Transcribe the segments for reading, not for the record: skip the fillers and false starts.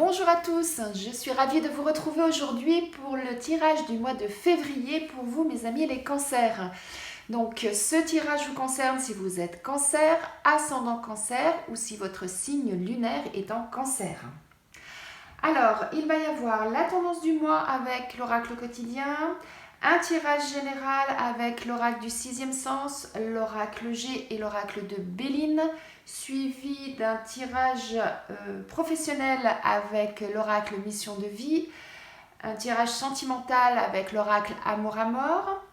Bonjour à tous, je suis ravie de vous retrouver aujourd'hui pour le tirage du mois de février pour vous mes amis les cancers. Donc ce tirage vous concerne si vous êtes cancer, ascendant cancer ou si votre signe lunaire est en cancer. Alors il va y avoir la tendance du mois avec l'oracle quotidien, un tirage général avec l'oracle du sixième sens, l'oracle G et l'oracle de Béline, suivi d'un tirage professionnel avec l'oracle mission de vie, un tirage sentimental avec l'oracle amour à mort.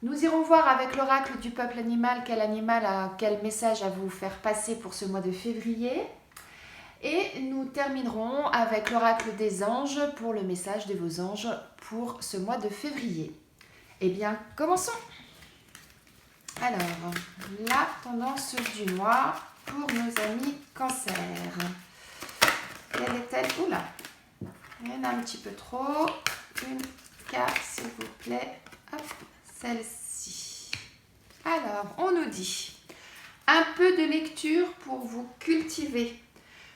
Nous irons voir avec l'oracle du peuple animal quel message à vous faire passer pour ce mois de février. Et nous terminerons avec l'oracle des anges pour le message de vos anges pour ce mois de février. Eh bien, commençons. Alors, la tendance du mois pour nos amis cancer. Quelle est-elle? Oula, il y en a un petit peu trop. Une carte, s'il vous plaît. Hop, celle-ci. Alors, on nous dit un peu de lecture pour vous cultiver.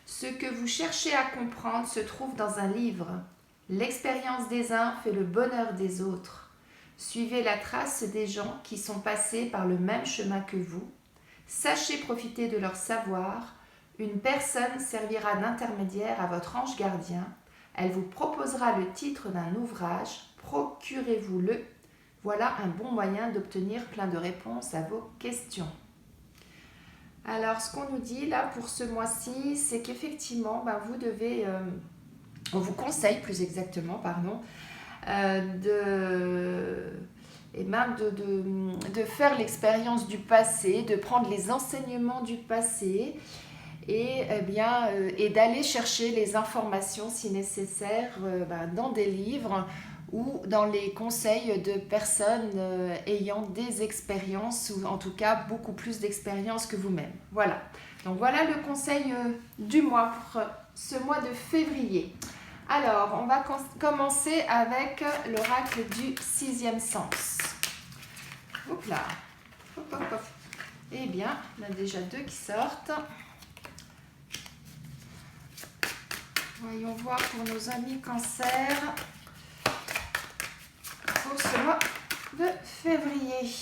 Ce que vous cherchez à comprendre se trouve dans un livre. L'expérience des uns fait le bonheur des autres. Suivez la trace des gens qui sont passés par le même chemin que vous. Sachez profiter de leur savoir. Une personne servira d'intermédiaire à votre ange gardien. Elle vous proposera le titre d'un ouvrage. Procurez-vous-le. Voilà un bon moyen d'obtenir plein de réponses à vos questions. Alors, ce qu'on nous dit là pour ce mois-ci, c'est qu'effectivement, vous devez, on vous conseille plus exactement, de faire l'expérience du passé, de prendre les enseignements du passé et d'aller chercher les informations si nécessaire dans des livres ou dans les conseils de personnes ayant des expériences ou en tout cas beaucoup plus d'expérience que vous-même. Voilà, donc voilà le conseil du mois pour ce mois de février. Alors, on va commencer avec l'oracle du sixième sens. Hop là. Hop, hop, hop. Eh bien, on a déjà deux qui sortent. Voyons voir pour nos amis cancer pour ce mois de février.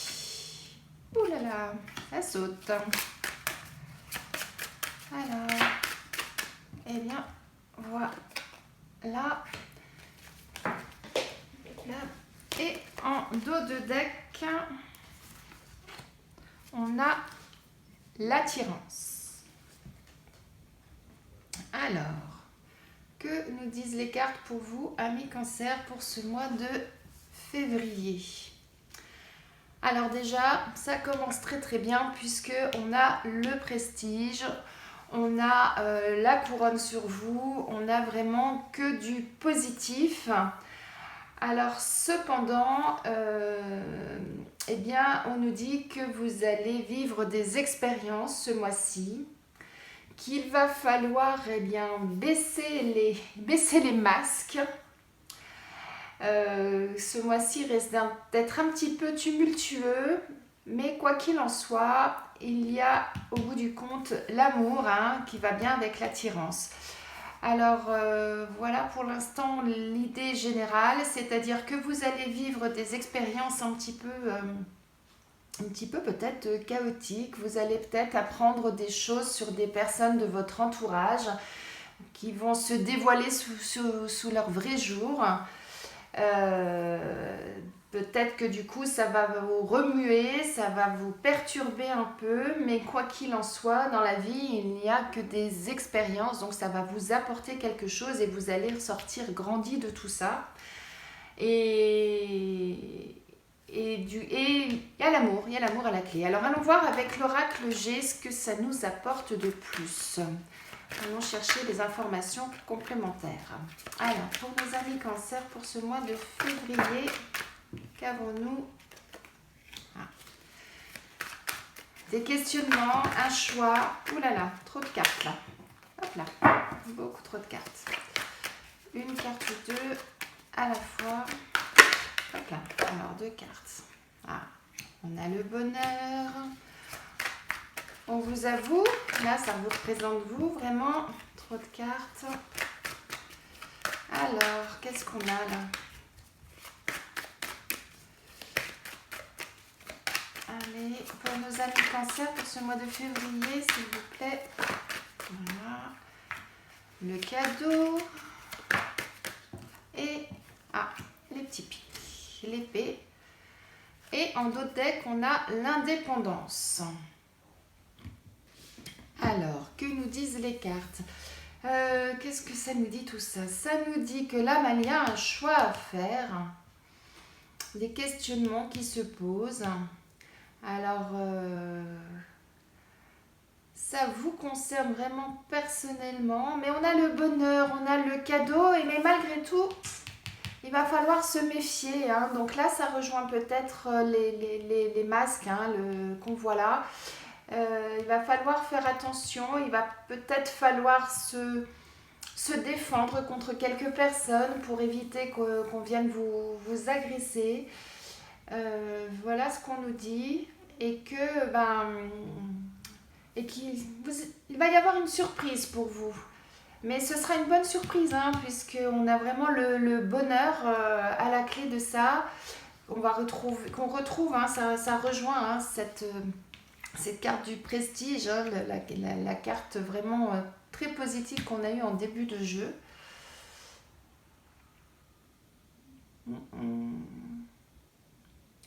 Ouh là là, ça saute. Alors, eh bien, voilà. Là, et en dos de deck, on a l'attirance. Alors, que nous disent les cartes pour vous, amis cancer, pour ce mois de février? Alors déjà, ça commence très très bien puisque on a le prestige. On a la couronne sur vous, on a vraiment que du positif. Alors cependant, on nous dit que vous allez vivre des expériences ce mois-ci, qu'il va falloir baisser les masques. Ce mois-ci risque d'être un petit peu tumultueux, mais quoi qu'il en soit, il y a au bout du compte l'amour qui va bien avec l'attirance. Alors voilà pour l'instant l'idée générale, c'est-à-dire que vous allez vivre des expériences un petit peu peut-être chaotiques. Vous allez peut-être apprendre des choses sur des personnes de votre entourage qui vont se dévoiler sous leur vrai jour. Peut-être que du coup ça va vous remuer, ça va vous perturber un peu, mais quoi qu'il en soit, dans la vie, il n'y a que des expériences, donc ça va vous apporter quelque chose et vous allez ressortir grandi de tout ça. Et il y a l'amour à la clé. Alors allons voir avec l'oracle G ce que ça nous apporte de plus. Allons chercher des informations complémentaires. Alors, pour nos amis cancer, pour ce mois de février, qu'avons-nous? Des questionnements, un choix. Ouh là là, trop de cartes là. Hop là, beaucoup trop de cartes. Une carte ou deux à la fois. Hop là, alors deux cartes. On a le bonheur. On vous avoue, là ça vous représente vous, vraiment, trop de cartes. Alors, qu'est-ce qu'on a là? Allez, pour nos amis Cancer, pour ce mois de février, s'il vous plaît. Voilà. Le cadeau. Et, les petits pics. L'épée. Et en dos de deck, on a l'indépendance. Alors, que nous disent les cartes? Qu'est-ce que ça nous dit tout ça? Ça nous dit que là, il y a un choix à faire. Des questionnements qui se posent. Alors, ça vous concerne vraiment personnellement. Mais on a le bonheur, on a le cadeau. Mais malgré tout, il va falloir se méfier. Hein. Donc là, ça rejoint peut-être les masques qu'on voit là. Il va falloir faire attention, il va peut-être falloir se défendre contre quelques personnes pour éviter qu'on vienne vous agresser. Voilà ce qu'on nous dit. Et que il va y avoir une surprise pour vous. Mais ce sera une bonne surprise, hein, puisqu'on a vraiment le bonheur à la clé de ça. Qu'on retrouve, hein, ça rejoint hein, cette carte du prestige, hein, la carte vraiment très positive qu'on a eue en début de jeu.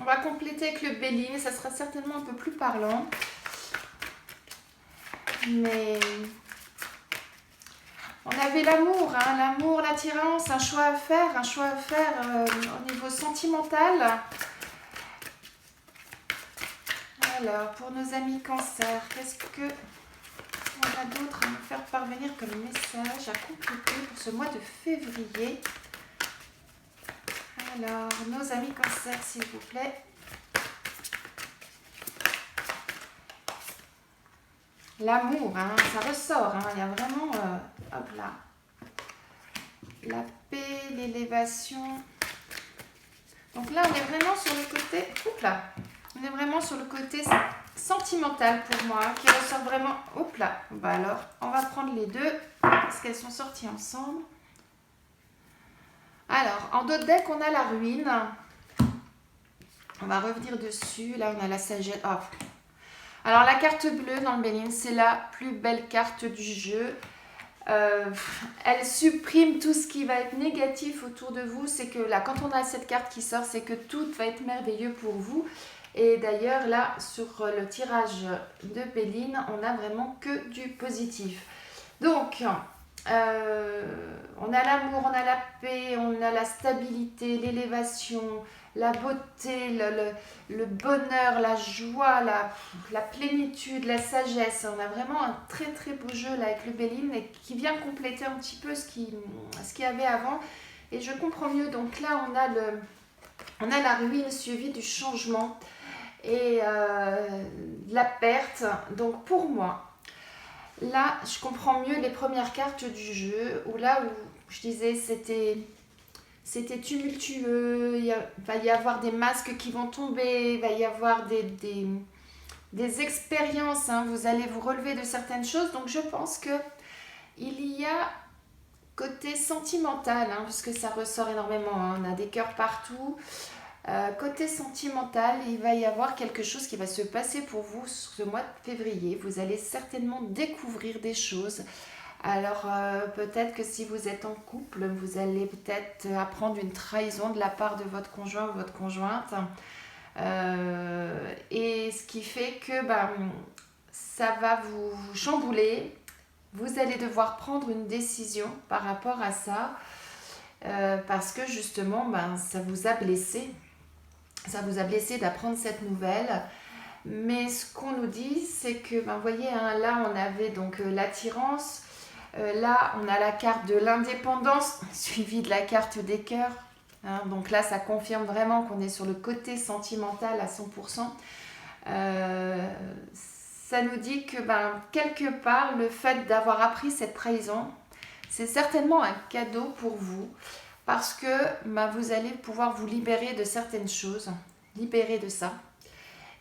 On va compléter avec le Béline, ça sera certainement un peu plus parlant. Mais on avait l'amour, hein, l'amour, l'attirance, un choix à faire au niveau sentimental. Alors, pour nos amis Cancer, qu'est-ce que on a d'autre à nous faire parvenir comme message à compléter pour ce mois de février? Alors, nos amis Cancer, s'il vous plaît. L'amour, hein, ça ressort, hein, il y a vraiment, hop là, la paix, l'élévation. Donc là, on est vraiment sur le côté, hop là, on est vraiment sur le côté sentimental pour moi, qui ressort vraiment, hop là. Bah alors, on va prendre les deux, parce qu'elles sont sorties ensemble. Alors, en dos de deck, on a la ruine. On va revenir dessus, là on a la sagesse. Oh. Alors la carte bleue dans le Béline, c'est la plus belle carte du jeu. Elle supprime tout ce qui va être négatif autour de vous. C'est que là, quand on a cette carte qui sort, c'est que tout va être merveilleux pour vous. Et d'ailleurs, là, sur le tirage de Béline, on a vraiment que du positif. Donc, on a l'amour, on a la paix, on a la stabilité, l'élévation, la beauté, le bonheur, la joie, la plénitude, la sagesse. On a vraiment un très très beau jeu là avec le Béline et qui vient compléter un petit peu ce qu'il y avait avant. Et je comprends mieux. Donc là, on a la ruine suivie du changement et la perte. Donc pour moi, là, je comprends mieux les premières cartes du jeu où je disais c'était tumultueux, il va y avoir des masques qui vont tomber, il va y avoir des expériences, hein, vous allez vous relever de certaines choses. Donc je pense que il y a côté sentimental, hein, parce que ça ressort énormément, hein, on a des cœurs partout. Côté sentimental, il va y avoir quelque chose qui va se passer pour vous ce mois de février. Vous allez certainement découvrir des choses. Alors peut-être que si vous êtes en couple, vous allez peut-être apprendre une trahison de la part de votre conjoint ou votre conjointe. Et ce qui fait que ça va vous chambouler. Vous allez devoir prendre une décision par rapport à ça. Parce que justement, ça vous a blessé. Ça vous a blessé d'apprendre cette nouvelle. Mais ce qu'on nous dit, c'est que, vous voyez, hein, là on avait donc l'attirance. Là, on a la carte de l'indépendance, suivie de la carte des cœurs. Hein, donc là, ça confirme vraiment qu'on est sur le côté sentimental à 100%. Ça nous dit que, quelque part, le fait d'avoir appris cette trahison, c'est certainement un cadeau pour vous. Parce que vous allez pouvoir vous libérer de certaines choses, libérer de ça.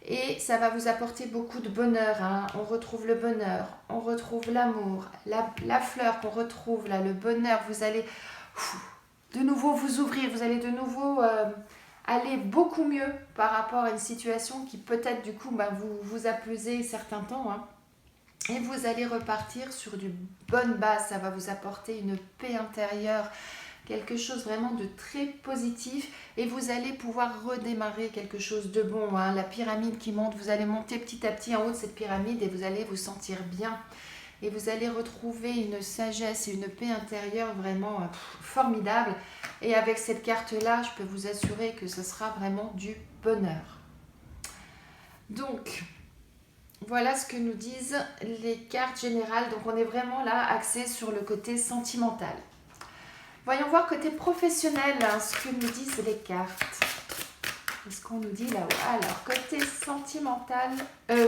Et ça va vous apporter beaucoup de bonheur. Hein. On retrouve le bonheur, on retrouve l'amour, la fleur qu'on retrouve là, le bonheur. Vous allez de nouveau vous ouvrir, vous allez de nouveau aller beaucoup mieux par rapport à une situation qui peut-être du coup vous a pesé certains temps. Hein. Et vous allez repartir sur du bonne base, ça va vous apporter une paix intérieure, quelque chose vraiment de très positif et vous allez pouvoir redémarrer quelque chose de bon. Hein. La pyramide qui monte, vous allez monter petit à petit en haut de cette pyramide et vous allez vous sentir bien. Et vous allez retrouver une sagesse et une paix intérieure vraiment formidable. Et avec cette carte-là, je peux vous assurer que ce sera vraiment du bonheur. Donc, voilà ce que nous disent les cartes générales. Donc, on est vraiment là axé sur le côté sentimental. Voyons voir côté professionnel ce que nous disent les cartes. Qu'est-ce qu'on nous dit là-haut? Alors, côté sentimental,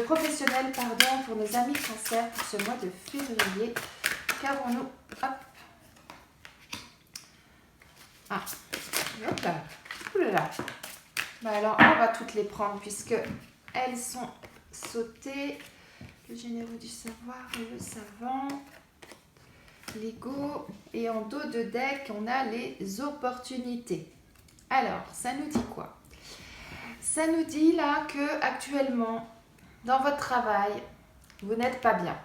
professionnel, pardon, pour nos amis Cancer pour ce mois de février. Qu'avons-nous? Hop. Ah, hop là. Oulala. Bah alors, on va toutes les prendre puisque elles sont sautées. Le généreux du savoir et le savant. L'ego. Et en dos de deck, on a les opportunités. Alors, ça nous dit quoi? Ça nous dit là que actuellement, dans votre travail, vous n'êtes pas bien.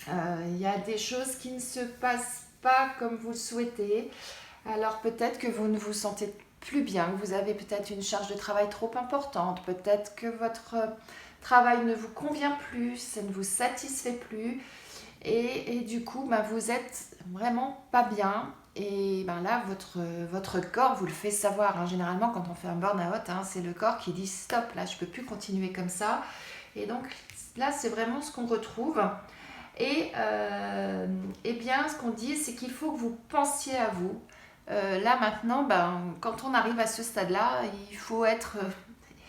Il y a des choses qui ne se passent pas comme vous le souhaitez. Alors peut-être que vous ne vous sentez plus bien, que vous avez peut-être une charge de travail trop importante, peut-être que votre travail ne vous convient plus, ça ne vous satisfait plus. Et du coup, vous êtes vraiment pas bien. Et là, votre corps vous le fait savoir. Hein. Généralement, quand on fait un burn-out, c'est le corps qui dit stop, là, je ne peux plus continuer comme ça. Et donc, là, c'est vraiment ce qu'on retrouve. Et bien, ce qu'on dit, c'est qu'il faut que vous pensiez à vous. Là, maintenant, quand on arrive à ce stade-là, il faut être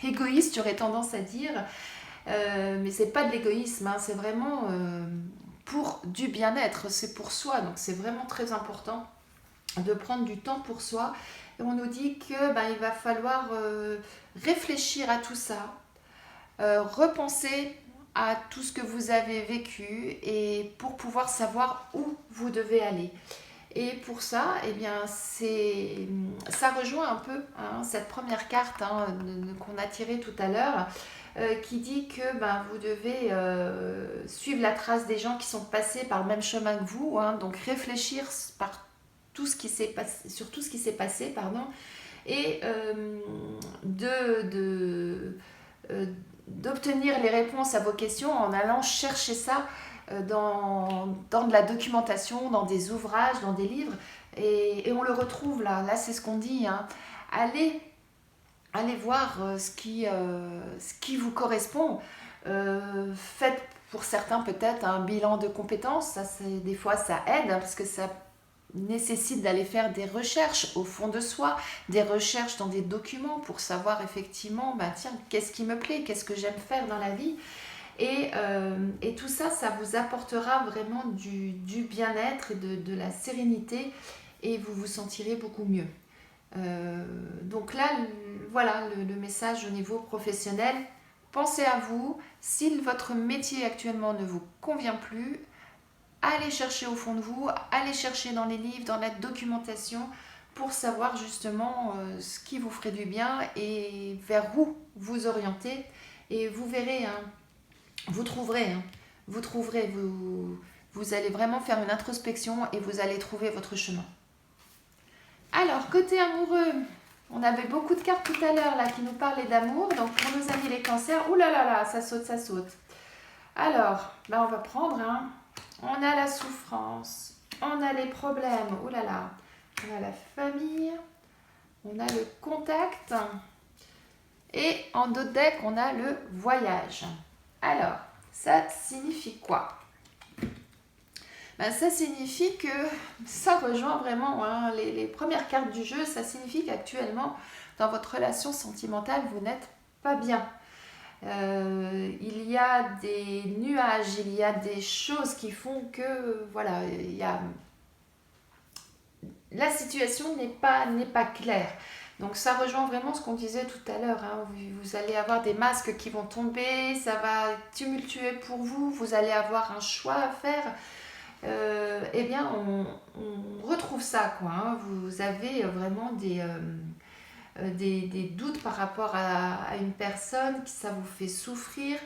égoïste, j'aurais tendance à dire. Mais c'est pas de l'égoïsme, c'est vraiment pour du bien-être, c'est pour soi. Donc, c'est vraiment très important de prendre du temps pour soi. Et on nous dit que il va falloir réfléchir à tout ça, repenser à tout ce que vous avez vécu et pour pouvoir savoir où vous devez aller. Et pour ça, ça rejoint un peu cette première carte qu'on a tirée tout à l'heure, qui dit que vous devez suivre la trace des gens qui sont passés par le même chemin que vous, donc réfléchir sur tout ce qui s'est passé, et d'obtenir les réponses à vos questions en allant chercher ça dans de la documentation, dans des ouvrages, dans des livres, et on le retrouve là c'est ce qu'on dit, allez voir ce qui vous correspond, faites pour certains peut-être un bilan de compétences, des fois ça aide, parce que ça nécessite d'aller faire des recherches au fond de soi, des recherches dans des documents pour savoir effectivement, qu'est-ce qui me plaît, qu'est-ce que j'aime faire dans la vie. Et tout ça, ça vous apportera vraiment du bien-être et de la sérénité et vous vous sentirez beaucoup mieux. Donc là, voilà le message au niveau professionnel. Pensez à vous, si votre métier actuellement ne vous convient plus, allez chercher au fond de vous, allez chercher dans les livres, dans la documentation pour savoir justement ce qui vous ferait du bien et vers où vous orienter. Et vous verrez, vous trouverez, vous allez vraiment faire une introspection et vous allez trouver votre chemin. Alors, côté amoureux, on avait beaucoup de cartes tout à l'heure là qui nous parlaient d'amour. Donc, pour nos amis les cancers, oulala, ça saute. Alors, on va prendre, on a la souffrance, on a les problèmes, oulala, on a la famille, on a le contact et en dos de deck, on a le voyage. Alors, ça signifie quoi? Ça signifie que ça rejoint vraiment les premières cartes du jeu. Ça signifie qu'actuellement, dans votre relation sentimentale, vous n'êtes pas bien. Il y a des nuages, il y a des choses qui font que la situation n'est pas claire. Donc ça rejoint vraiment ce qu'on disait tout à l'heure. Vous allez avoir des masques qui vont tomber, ça va tumultuer pour vous, vous allez avoir un choix à faire. eh bien on retrouve ça, quoi, hein. Vous avez vraiment des doutes par rapport à une personne, qui ça vous fait souffrir.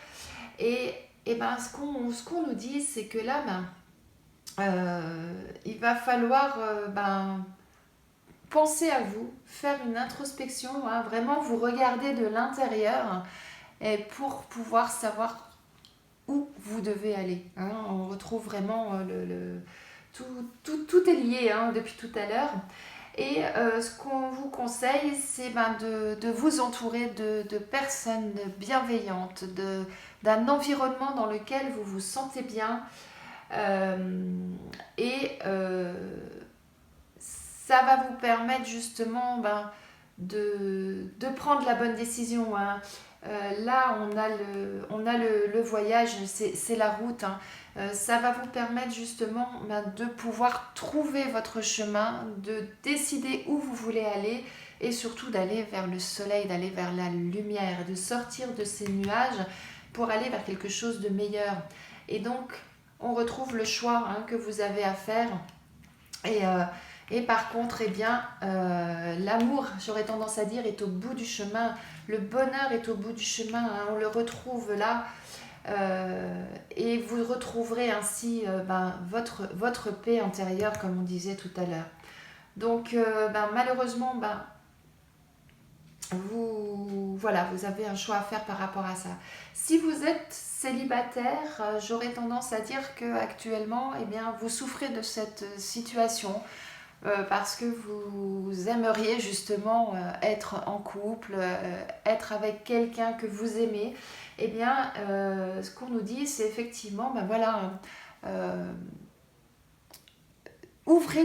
Et ben, ce qu'on nous dit, c'est que là, il va falloir penser à vous, faire une introspection, hein, vraiment vous regarder de l'intérieur, et pour pouvoir savoir où vous devez aller, hein. On retrouve vraiment tout est lié, hein, depuis tout à l'heure. Et ce qu'on vous conseille, c'est de vous entourer de personnes bienveillantes, d'un environnement dans lequel vous vous sentez bien. Et ça va vous permettre justement de prendre la bonne décision, hein. Là, on a le voyage, c'est la route, hein. Ça va vous permettre justement de pouvoir trouver votre chemin, de décider où vous voulez aller, et surtout d'aller vers le soleil, d'aller vers la lumière, de sortir de ces nuages pour aller vers quelque chose de meilleur. Et donc, on retrouve le choix, hein, que vous avez à faire. Et, euh, et par contre, eh bien, l'amour, j'aurais tendance à dire, est au bout du chemin. Le bonheur est au bout du chemin, hein. On le retrouve là. Et vous retrouverez ainsi votre paix intérieure, comme on disait tout à l'heure. Donc, malheureusement, vous avez un choix à faire par rapport à ça. Si vous êtes célibataire, j'aurais tendance à dire que actuellement, eh bien, vous souffrez de cette situation, parce que vous aimeriez justement être en couple, être avec quelqu'un que vous aimez. Eh bien, ce qu'on nous dit, c'est effectivement, euh, ouvrez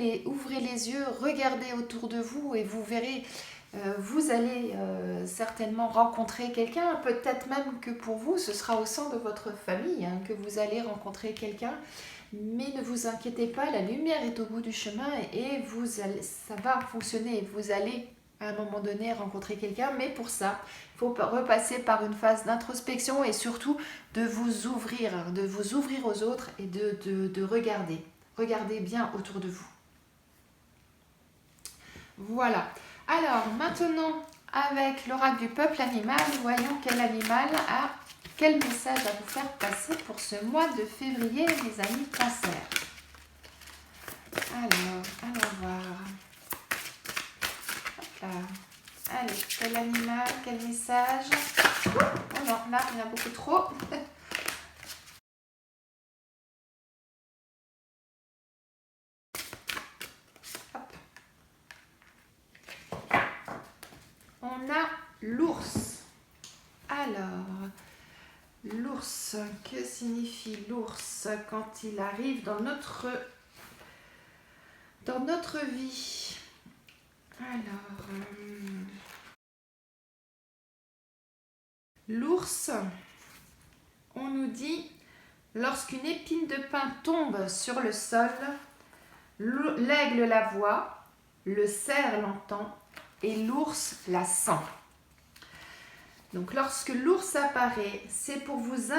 les yeux, regardez autour de vous, et vous verrez, vous allez certainement rencontrer quelqu'un. Peut-être même que pour vous, ce sera au sein de votre famille, hein, que vous allez rencontrer quelqu'un. Mais ne vous inquiétez pas, la lumière est au bout du chemin, et ça va fonctionner. Vous allez à un moment donné rencontrer quelqu'un, mais pour ça, il faut repasser par une phase d'introspection, et surtout de vous ouvrir, aux autres, et de regarder. Regardez bien autour de vous. Voilà. Alors maintenant, avec l'oracle du peuple animal, voyons quel message à vous faire passer pour ce mois de février, les amis Cancer. Alors, allons voir. Hop là. Allez, quel animal, quel message? Oh non, là, il y en a beaucoup trop. On a l'ours. Alors, l'ours, que signifie l'ours quand il arrive dans notre vie? Alors, l'ours, on nous dit, lorsqu'une épine de pin tombe sur le sol, l'aigle la voit, le cerf l'entend et l'ours la sent. Donc lorsque l'ours apparaît, c'est pour vous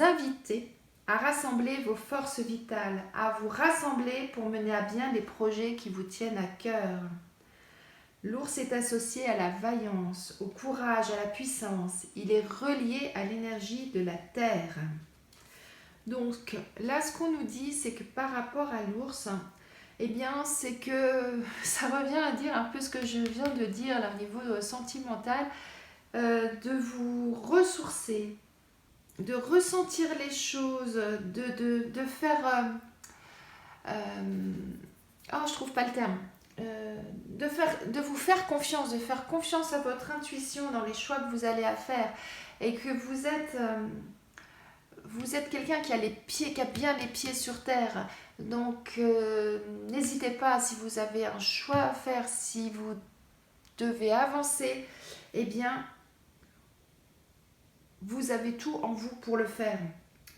inviter à rassembler vos forces vitales, à vous rassembler pour mener à bien les projets qui vous tiennent à cœur. L'ours est associé à la vaillance, au courage, à la puissance. Il est relié à l'énergie de la terre. Donc là, ce qu'on nous dit, c'est que par rapport à l'ours, eh bien, c'est que ça revient à dire un peu ce que je viens de dire là, au niveau sentimental, de vous ressourcer, de ressentir les choses, de faire... je trouve pas le terme. De vous faire confiance, de faire confiance à votre intuition dans les choix que vous allez à faire, et que vous êtes quelqu'un qui a bien les pieds sur terre. Donc n'hésitez pas, si vous avez un choix à faire, si vous devez avancer, eh bien vous avez tout en vous pour le faire.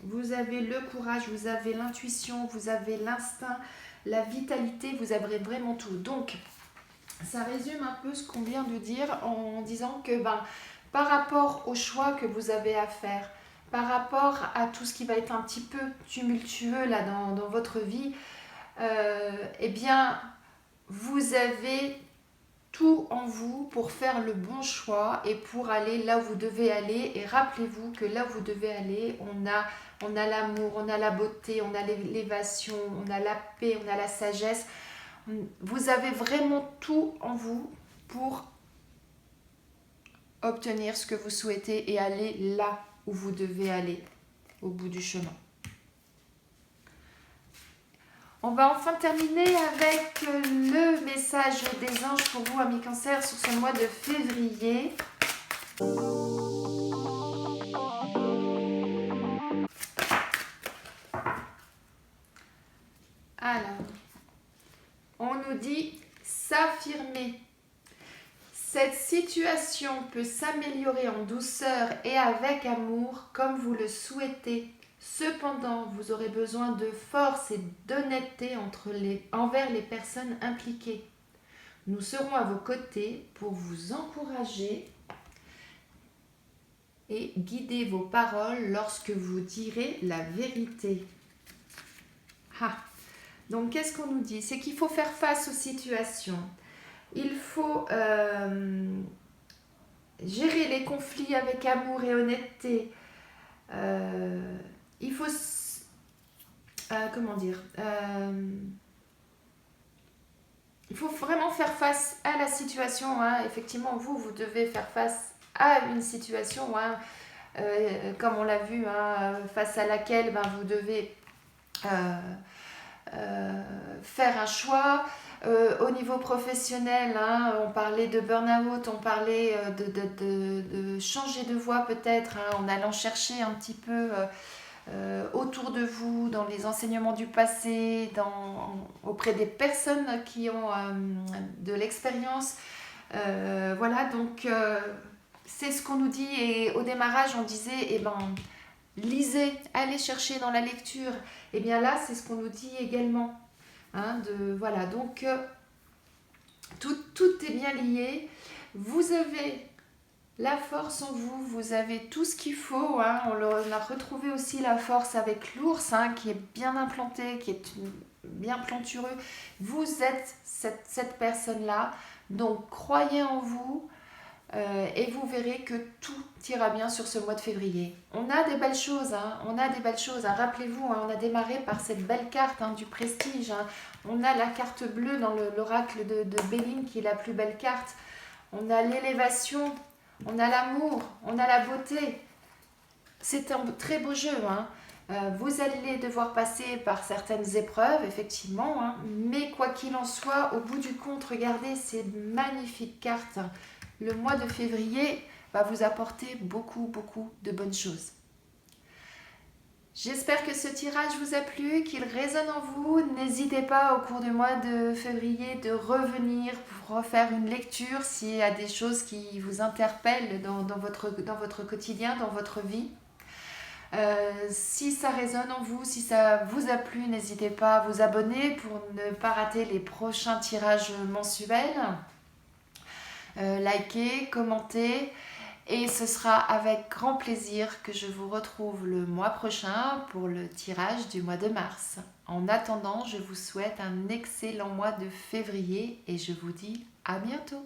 Vous avez le courage, vous avez l'intuition, vous avez l'instinct, la vitalité, vous avez vraiment tout. Donc ça résume un peu ce qu'on vient de dire, en disant que par rapport au choix que vous avez à faire, par rapport à tout ce qui va être un petit peu tumultueux là dans votre vie, eh bien, vous avez tout en vous pour faire le bon choix et pour aller là où vous devez aller. Et rappelez-vous que là où vous devez aller, on a l'amour, on a la beauté, on a l'élévation, on a la paix, on a la sagesse. Vous avez vraiment tout en vous pour obtenir ce que vous souhaitez et aller là où vous devez aller, au bout du chemin. On va enfin terminer avec le message des anges pour vous, amis Cancer, sur ce mois de février. Alors, on nous dit s'affirmer. Cette situation peut s'améliorer en douceur et avec amour comme vous le souhaitez. Cependant, vous aurez besoin de force et d'honnêteté envers les personnes impliquées. Nous serons à vos côtés pour vous encourager et guider vos paroles lorsque vous direz la vérité. Ah. Donc, qu'est-ce qu'on nous dit? C'est qu'il faut faire face aux situations. Il faut gérer les conflits avec amour et honnêteté. Il faut... il faut vraiment faire face à la situation. Hein. Effectivement, vous devez faire face à une situation, hein, comme on l'a vu, hein, face à laquelle vous devez faire un choix. Au niveau professionnel, hein, on parlait de burn-out, on parlait de changer de voie peut-être, hein, en allant chercher un petit peu autour de vous, dans les enseignements du passé, auprès des personnes qui ont de l'expérience. Voilà, donc c'est ce qu'on nous dit. Et au démarrage, on disait, lisez, allez chercher dans la lecture. Et bien là, c'est ce qu'on nous dit également. Hein, voilà, donc tout est bien lié. Vous avez la force en vous, vous avez tout ce qu'il faut. Hein. On a retrouvé aussi la force avec l'ours, hein, qui est bien implanté, qui est bien plantureux. Vous êtes cette personne-là, donc croyez en vous. Et vous verrez que tout ira bien sur ce mois de février. On a des belles choses, hein, hein. Rappelez-vous, hein, on a démarré par cette belle carte, hein, du prestige. Hein. On a la carte bleue dans l'oracle de Béline qui est la plus belle carte. On a l'élévation, on a l'amour, on a la beauté. C'est un très beau jeu. Hein. Vous allez devoir passer par certaines épreuves, effectivement, hein, mais quoi qu'il en soit, au bout du compte, regardez ces magnifiques cartes. Le mois de février va vous apporter beaucoup de bonnes choses. J'espère que ce tirage vous a plu, qu'il résonne en vous. N'hésitez pas au cours du mois de février de revenir pour refaire une lecture s'il y a des choses qui vous interpellent dans votre quotidien, dans votre vie. Si ça résonne en vous, si ça vous a plu, n'hésitez pas à vous abonner pour ne pas rater les prochains tirages mensuels. Likez, commentez et ce sera avec grand plaisir que je vous retrouve le mois prochain pour le tirage du mois de mars. En attendant, je vous souhaite un excellent mois de février et je vous dis à bientôt.